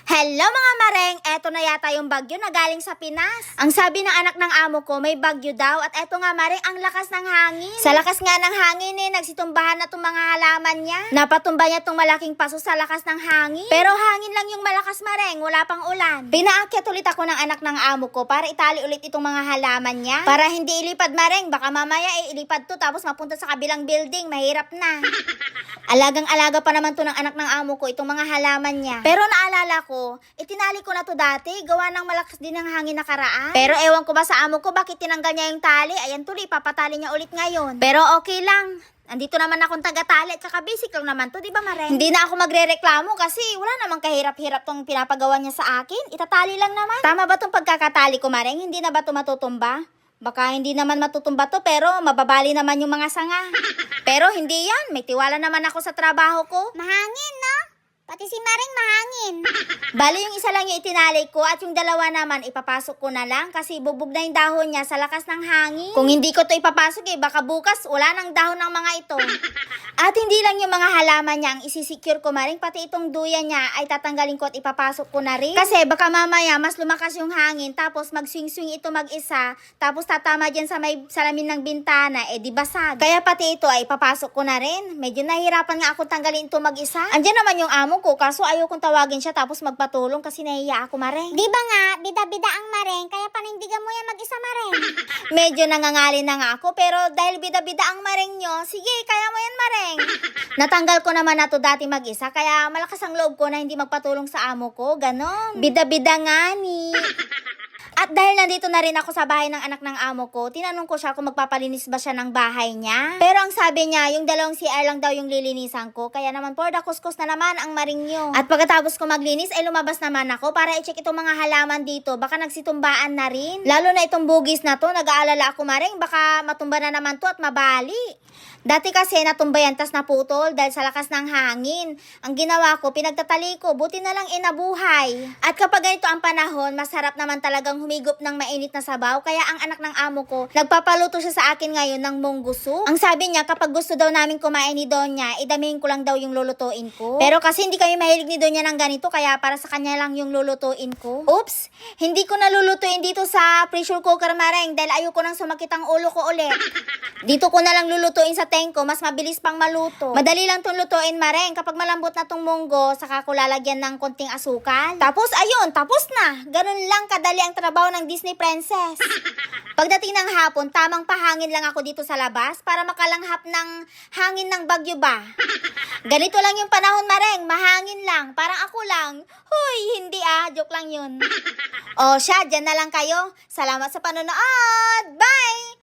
Hello mga mareng, eto na yata yung bagyo na galing sa Pinas. Ang sabi ng anak ng amo ko, may bagyo daw at eto nga mareng, ang lakas ng hangin. Sa lakas nga ng hangin nagsitumbahan na tong mga halaman niya. Napatumba niya tong malaking paso sa lakas ng hangin. Pero hangin lang yung malakas mareng, wala pang ulan. Pinaakyat ulit ako ng anak ng amo ko para itali ulit itong mga halaman niya. Para hindi ilipad mareng, baka mamaya ilipad to tapos mapunta sa kabilang building, mahirap na. Alagang-alaga pa naman to ng anak ng amo ko itong mga halaman niya. Pero naalala ko, itinali ko na to dati, gawa ng malakas din ng hangin nakaraan. Pero ewan ko ba sa amo ko bakit tinanggal niya yung tali, ayan tuloy, papatali niya ulit ngayon. Pero okay lang. Andito naman akong taga-tali at saka basic lang naman to, di ba Maren? Hindi na ako magre-reklamo kasi wala namang kahirap-hirap tong pinapagawa niya sa akin. Itatali lang naman. Tama ba tong pagkakatali ko Maren? Hindi na ba to matutumba? Baka hindi naman matutumba to pero mababali naman yung mga sanga. Pero hindi yan, may tiwala naman ako sa trabaho ko. Mahangin, no? Pati si Maring mahangin. Bali yung isa lang yung itinali ko at yung dalawa naman ipapasok ko na lang kasi bubog na yung dahon niya sa lakas ng hangin. Kung hindi ko to ipapasok baka bukas wala nang dahon ng mga ito. At hindi lang yung mga halaman niya ang isisecure ko Maring, pati itong duyan niya ay tatanggalin ko at ipapasok ko na rin. Kasi baka mamaya mas lumakas yung hangin tapos mag-swing-swing ito mag-isa tapos tatama dyan sa may salamin ng bintana di basag. Kaya pati ito ay ipapasok ko na rin. Medyo nahihirapan nga ako tanggalin ito mag-isa. Andiyan naman yung amo ko kaso ayaw kong tawagin siya tapos magpatulong kasi nahiya ako Mareng. Di ba nga, bida-bida ang Mareng kaya panindigan mo yan mag-isa Mareng. Medyo nangangalin na nga ako pero dahil bida-bida ang Mareng nyo, sige kaya mo yan Mareng. Natanggal ko naman na to dati mag-isa kaya malakas ang loob ko na hindi magpatulong sa amo ko, ganon. Bida-bida nga ni. At dahil nandito na rin ako sa bahay ng anak ng amo ko, tinanong ko siya kung magpapalinis ba siya ng bahay niya. Pero ang sabi niya, yung dalawang CR lang daw yung lilinisan ko. Kaya naman for the kuskus na naman ang Maringyo. At pagkatapos ko maglinis ay lumabas naman ako para i-check itong mga halaman dito. Baka nagsitumbaan na rin. Lalo na itong bugis na to, nag-aalala ako Maring, baka matumba na naman to at mabali. Dati kasi natumba yan tas naputol dahil sa lakas ng hangin. Ang ginawa ko, pinagtatali ko, buti na lang inabuhay. At kapag ganito ang panahon, masarap naman talagang humigop ng mainit na sabaw. Kaya ang anak ng amo ko, nagpapaluto siya sa akin ngayon ng munggo soup. Ang sabi niya, kapag gusto daw namin kumain ni Donya, idamihin ko lang daw yung lulutuin ko. Pero kasi hindi kami mahilig ni Donya ng ganito, kaya para sa kanya lang yung lulutuin ko. Oops! Hindi ko nalulutuin dito sa pressure cooker Mareng dahil ayoko nang sumakit ang ulo ko ulit. Dito ko na lang lulutuin sa tengko, mas mabilis pang maluto. Madali lang tong lutuin Mareng. Kapag malambot na tong munggo, saka ko lalagyan ng konting asukal. Tapos ayun, tapos na. Ganun lang kadali ang trabaho ng Disney Princess. Pagdating ng hapon, tamang pahangin lang ako dito sa labas para makalanghap ng hangin ng bagyo ba. Ganito lang yung panahon Mareng, mahangin lang. Parang ako lang. Huy, hindi joke lang yun. O siya, dyan na lang kayo. Salamat sa panonood. Bye!